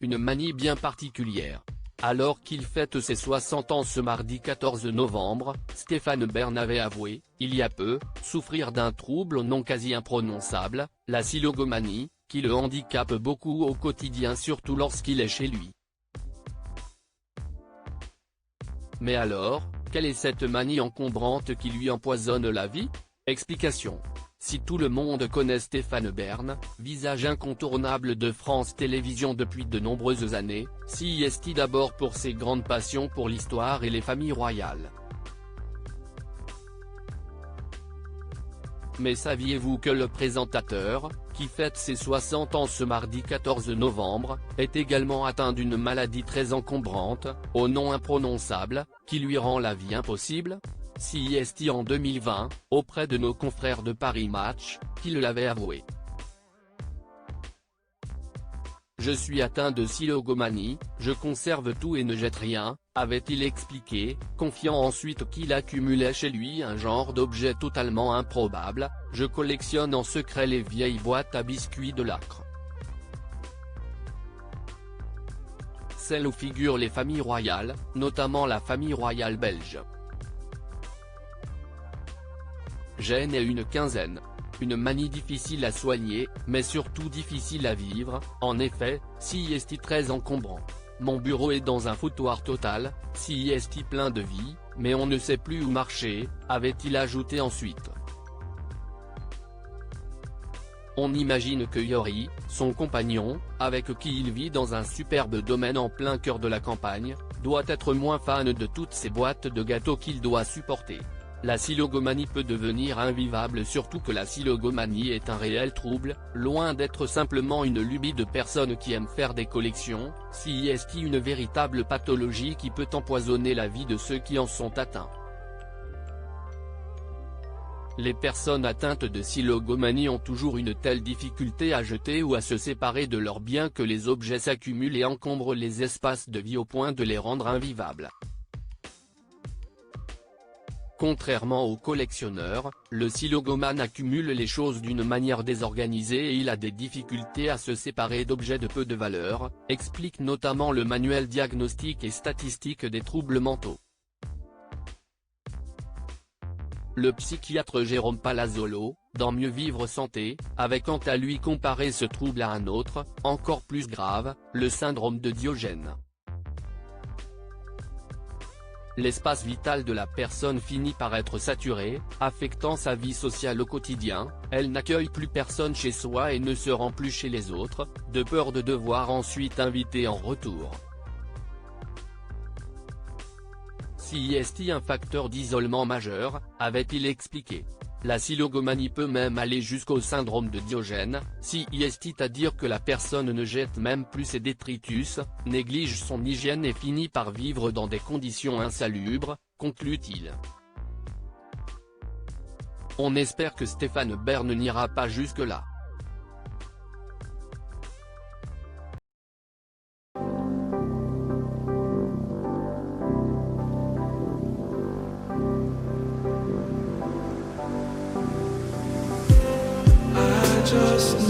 une manie bien particulière. Alors qu'il fête ses 60 ans ce mardi 14 novembre, Stéphane Bern avait avoué, il y a peu, souffrir d'un trouble au nom quasi imprononçable, la silogomanie, qui le handicape beaucoup au quotidien surtout lorsqu'il est chez lui. Mais alors, quelle est cette manie encombrante qui lui empoisonne la vie? Explication. Si tout le monde connaît Stéphane Bern, visage incontournable de France Télévisions depuis de nombreuses années, s'y est d'abord pour ses grandes passions pour l'histoire et les familles royales. Mais saviez-vous que le présentateur, qui fête ses 60 ans ce mardi 14 novembre, est également atteint d'une maladie très encombrante, au nom imprononçable, qui lui rend la vie impossible? CIST en 2020, auprès de nos confrères de Paris Match, qui le l'avaient avoué. Je suis atteint de silogomanie, je conserve tout et ne jette rien, avait-il expliqué, confiant ensuite qu'il accumulait chez lui un genre d'objet totalement improbable, je collectionne en secret les vieilles boîtes à biscuits de Lacre. Celles où figurent les familles royales, notamment la famille royale belge. J'en ai une quinzaine. Une manie difficile à soigner, mais surtout difficile à vivre, en effet, si est très encombrant. Mon bureau est dans un foutoir total, si est plein de vie, mais on ne sait plus où marcher, avait-il ajouté ensuite. On imagine que Yori, son compagnon, avec qui il vit dans un superbe domaine en plein cœur de la campagne, doit être moins fan de toutes ces boîtes de gâteaux qu'il doit supporter. La silogomanie peut devenir invivable surtout que la silogomanie est un réel trouble, loin d'être simplement une lubie de personnes qui aiment faire des collections, si est une véritable pathologie qui peut empoisonner la vie de ceux qui en sont atteints. Les personnes atteintes de silogomanie ont toujours une telle difficulté à jeter ou à se séparer de leurs biens que les objets s'accumulent et encombrent les espaces de vie au point de les rendre invivables. Contrairement aux collectionneurs, le silogomane accumule les choses d'une manière désorganisée et il a des difficultés à se séparer d'objets de peu de valeur, explique notamment le manuel diagnostique et statistique des troubles mentaux. Le psychiatre Jérôme Palazzolo, dans Mieux vivre santé, avait quant à lui comparé ce trouble à un autre, encore plus grave, le syndrome de Diogène. L'espace vital de la personne finit par être saturé, affectant sa vie sociale au quotidien, elle n'accueille plus personne chez soi et ne se rend plus chez les autres, de peur de devoir ensuite inviter en retour. Si est un facteur d'isolement majeur, avait-il expliqué. La silogomanie peut même aller jusqu'au syndrome de Diogène, si est à dire que la personne ne jette même plus ses détritus, néglige son hygiène et finit par vivre dans des conditions insalubres, conclut-il. On espère que Stéphane Bern n'ira pas jusque-là. Just